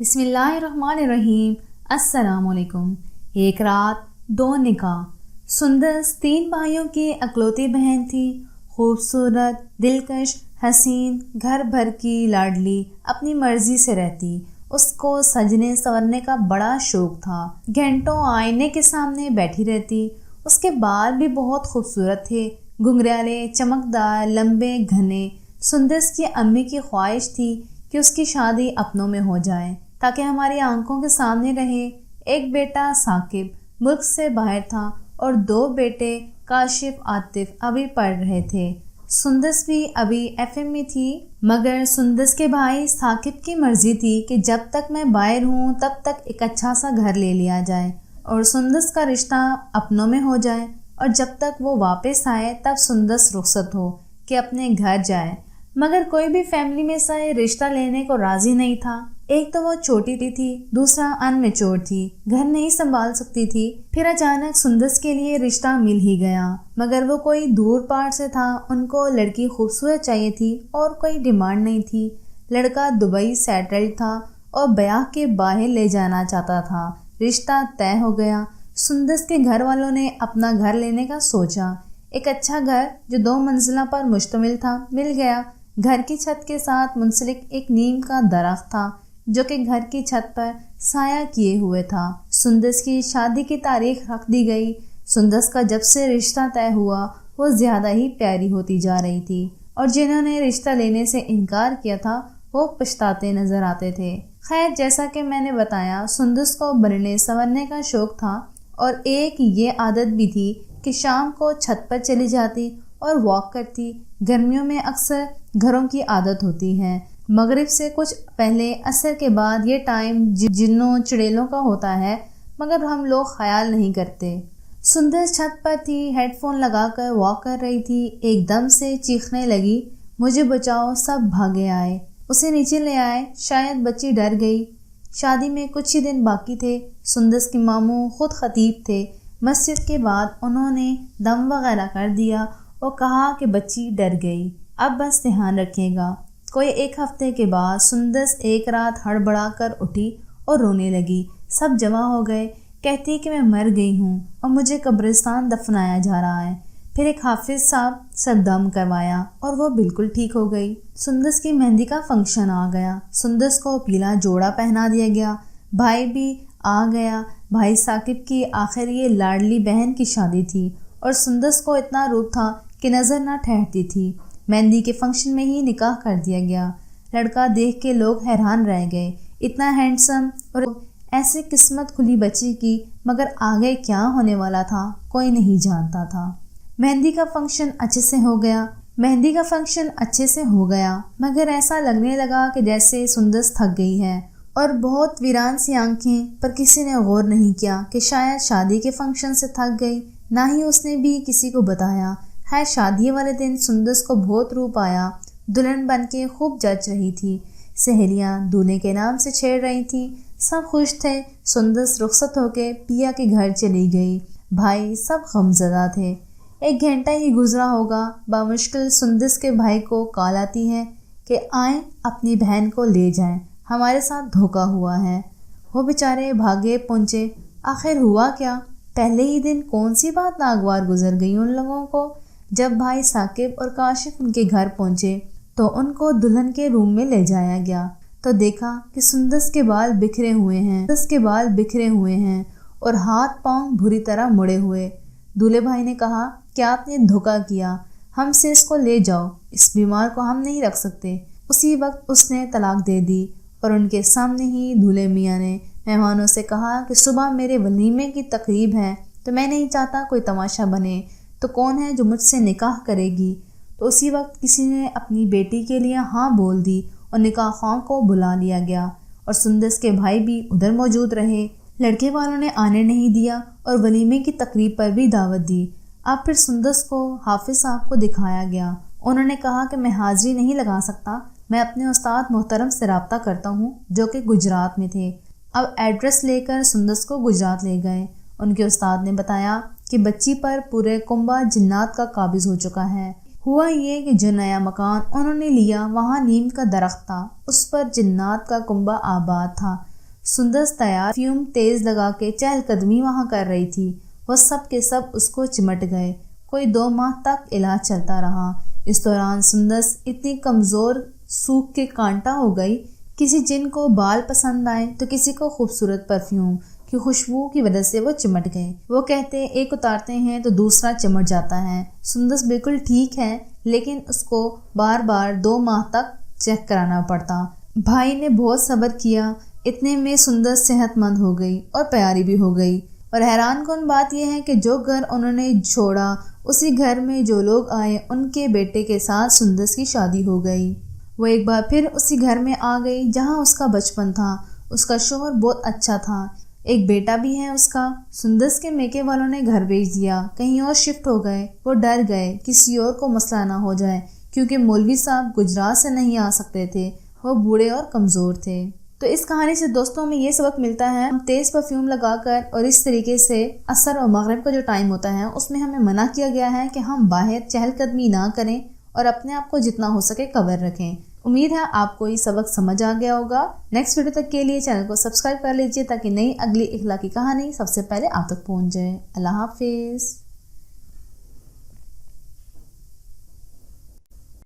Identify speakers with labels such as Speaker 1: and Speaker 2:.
Speaker 1: بسم اللہ الرحمن الرحیم۔ السلام علیکم۔ ایک رات دو نکاح۔ سندس 3 بھائیوں کی اکلوتی بہن تھی، خوبصورت، دلکش، حسین، گھر بھر کی لاڈلی، اپنی مرضی سے رہتی۔ اس کو سجنے سنورنے کا بڑا شوق تھا، گھنٹوں آئینے کے سامنے بیٹھی رہتی۔ اس کے بال بھی بہت خوبصورت تھے، گھنگریالے، چمکدار، لمبے، گھنے۔ سندس کی امی کی خواہش تھی کہ اس کی شادی اپنوں میں ہو جائے تاکہ ہماری آنکھوں کے سامنے رہے۔ ایک بیٹا ثاقب ملک سے باہر تھا اور 2 بیٹے کاشف، عاطف ابھی پڑھ رہے تھے۔ سندس بھی ابھی FM میں تھی، مگر سندس کے بھائی ثاقب کی مرضی تھی کہ جب تک میں باہر ہوں تب تک ایک اچھا سا گھر لے لیا جائے اور سندس کا رشتہ اپنوں میں ہو جائے، اور جب تک وہ واپس آئے تب سندس رخصت ہو کہ اپنے گھر جائے۔ مگر کوئی بھی فیملی میں سے رشتہ لینے کو راضی نہیں تھا۔ ایک تو وہ چھوٹی تھی، دوسرا ان میچور تھی، گھر نہیں سنبھال سکتی تھی۔ پھر اچانک سندس کے لیے رشتہ مل ہی گیا، مگر وہ کوئی دور پار سے تھا۔ ان کو لڑکی خوبصورت چاہیے تھی اور کوئی ڈیمانڈ نہیں تھی۔ لڑکا دبئی سیٹلڈ تھا اور بیاہ کے باہر لے جانا چاہتا تھا۔ رشتہ طے ہو گیا۔ سندس کے گھر والوں نے اپنا گھر لینے کا سوچا۔ ایک اچھا گھر جو 2 منزلہ پر مشتمل تھا مل گیا۔ گھر کی چھت کے ساتھ منسلک ایک نیم کا درخت تھا جو کہ گھر کی چھت پر سایہ کیے ہوئے تھا۔ سندس کی شادی کی تاریخ رکھ دی گئی۔ سندس کا جب سے رشتہ طے ہوا وہ زیادہ ہی پیاری ہوتی جا رہی تھی، اور جنہوں نے رشتہ لینے سے انکار کیا تھا وہ پچھتاتے نظر آتے تھے۔ خیر، جیسا کہ میں نے بتایا، سندس کو بننے سنورنے کا شوق تھا، اور ایک یہ عادت بھی تھی کہ شام کو چھت پر چلی جاتی اور واک کرتی۔ گرمیوں میں اکثر گھروں کی عادت ہوتی ہے، مغرب سے کچھ پہلے عصر کے بعد یہ ٹائم جنوں چڑیلوں کا ہوتا ہے، مگر ہم لوگ خیال نہیں کرتے۔ سندس چھت پر تھی، ہیڈ فون لگا کر واک کر رہی تھی۔ ایک دم سے چیخنے لگی، مجھے بچاؤ! سب بھاگے آئے، اسے نیچے لے آئے۔ شاید بچی ڈر گئی۔ شادی میں کچھ ہی دن باقی تھے۔ سندس کے ماموں خود خطیب تھے۔ مسجد کے بعد انہوں نے دم وغیرہ کر دیا اور کہا کہ بچی ڈر گئی، اب بس دھیان رکھیے گا۔ کوئی 1 ہفتے کے بعد سندس ایک رات ہڑبڑا کر اٹھی اور رونے لگی۔ سب جمع ہو گئے، کہتی کہ میں مر گئی ہوں اور مجھے قبرستان دفنایا جا رہا ہے۔ پھر ایک حافظ صاحب سے دم کروایا اور وہ بالکل ٹھیک ہو گئی۔ سندس کی مہندی کا فنکشن آ گیا۔ سندس کو پیلا جوڑا پہنا دیا گیا۔ بھائی بھی آ گیا۔ بھائی ثاقب کی آخر یہ لاڈلی بہن کی شادی تھی، اور سندس کو اتنا روپ تھا کہ نظر نہ ٹھہرتی تھی۔ مہندی کے فنکشن میں ہی نکاح کر دیا گیا۔ لڑکا دیکھ کے لوگ حیران رہ گئے، اتنا ہینڈسم اور ایسے قسمت کھلی بچی کی، مگر آگے کیا ہونے والا تھا کوئی نہیں جانتا تھا۔ مہندی کا فنکشن اچھے سے ہو گیا، مگر ایسا لگنے لگا کہ جیسے سندس تھک گئی ہے، اور بہت ویران سی آنکھیں، پر کسی نے غور نہیں کیا کہ شاید شادی کے فنکشن سے تھک گئی، نہ ہی اس نے بھی کسی کو بتایا۔ خیر، شادی والے دن سندس کو بہت روپ آیا، دلہن بن کے خوب جچ رہی تھی۔ سہیلیاں دولہے کے نام سے چھیڑ رہی تھیں، سب خوش تھے۔ سندس رخصت ہو کے پیا کے گھر چلی گئی۔ بھائی سب غمزدہ تھے۔ 1 گھنٹہ ہی گزرا ہوگا، بامشکل سندس کے بھائی کو کال آتی ہے کہ آئیں اپنی بہن کو لے جائیں، ہمارے ساتھ دھوکا ہوا ہے۔ وہ بیچارے بھاگے پہنچے۔ آخر ہوا کیا؟ پہلے ہی دن کون سی بات ناگوار گزر گئی ان لوگوں کو۔ جب بھائی ثاقب اور کاشف ان کے گھر پہنچے تو ان کو دلہن کے روم میں لے جایا گیا، تو دیکھا کہ سندس کے بال بکھرے ہوئے ہیں اور ہاتھ پاؤں بری طرح مڑے ہوئے۔ دولہے بھائی نے کہا، کیا آپ نے دھوکا کیا؟ ہم سے اس کو لے جاؤ، اس بیمار کو ہم نہیں رکھ سکتے۔ اسی وقت اس نے طلاق دے دی، اور ان کے سامنے ہی دولہے میاں نے مہمانوں سے کہا کہ صبح میرے ولیمے کی تقریب ہے، تو میں نہیں چاہتا کوئی تماشا بنے، تو کون ہے جو مجھ سے نکاح کرے گی؟ تو اسی وقت کسی نے اپنی بیٹی کے لیے ہاں بول دی اور نکاح خواہ کو بلا لیا گیا، اور سندس کے بھائی بھی ادھر موجود رہے۔ لڑکے والوں نے آنے نہیں دیا اور ولیمے کی تقریب پر بھی دعوت دی۔ اب پھر سندس کو حافظ صاحب کو دکھایا گیا۔ انہوں نے کہا کہ میں حاضری نہیں لگا سکتا، میں اپنے استاد محترم سے رابطہ کرتا ہوں جو کہ گجرات میں تھے۔ اب ایڈریس لے کر سندس کو گجرات لے گئے۔ ان کے استاد نے بتایا کہ بچی پر پورے کنبہ جنات کا قابض ہو چکا ہے۔ ہوا یہ کہ جو نیا مکان انہوں نے لیا وہاں نیم کا درخت تھا، اس پر جنات کا کنبہ آباد تھا۔ سندس تیار پرفیوم تیز لگا کے چہل قدمی وہاں کر رہی تھی۔ وہ سب کے سب اس کو چمٹ گئے۔ کوئی 2 ماہ تک علاج چلتا رہا۔ اس دوران سندس اتنی کمزور سوکھ کے کانٹا ہو گئی، کسی جن کو بال پسند آئے تو کسی کو خوبصورت پرفیوم کی خوشبو کی وجہ سے وہ چمٹ گئے۔ وہ کہتے ایک اتارتے ہیں تو دوسرا چمٹ جاتا ہے۔ سندس بالکل ٹھیک ہے، لیکن اس کو بار بار 2 ماہ تک چیک کرانا پڑتا۔ بھائی نے بہت صبر کیا، اتنے میں سندس صحت مند ہو گئی اور پیاری بھی ہو گئی۔ اور حیران کن بات یہ ہے کہ جو گھر انہوں نے چھوڑا، اسی گھر میں جو لوگ آئے ان کے بیٹے کے ساتھ سندس کی شادی ہو گئی۔ وہ ایک بار پھر اسی گھر میں آ گئی جہاں اس کا بچپن تھا۔ اس کا شوہر بہت اچھا تھا، ایک بیٹا بھی ہے اس کا۔ سندس کے میکے والوں نے گھر بھیج دیا، کہیں اور شفٹ ہو گئے۔ وہ ڈر گئے کسی اور کو مسئلہ نہ ہو جائے، کیونکہ مولوی صاحب گجرات سے نہیں آ سکتے تھے، وہ بوڑھے اور کمزور تھے۔ تو اس کہانی سے دوستوں میں یہ سبق ملتا ہے، ہم تیز پرفیوم لگا کر اور اس طریقے سے عصر اور مغرب کا جو ٹائم ہوتا ہے اس میں ہمیں منع کیا گیا ہے کہ ہم باہر چہل قدمی نہ کریں اور اپنے آپ کو جتنا ہو سکے کور رکھیں۔ امید ہے آپ کو یہ سبق سمجھ آ گیا ہوگا۔ نیکسٹ ویڈیو تک کے لیے چینل کو سبسکرائب کر لیجئے تاکہ نئی اگلی اخلاقی کہانی سب سے پہلے آپ تک پہنچ جائے۔ اللہ حافظ۔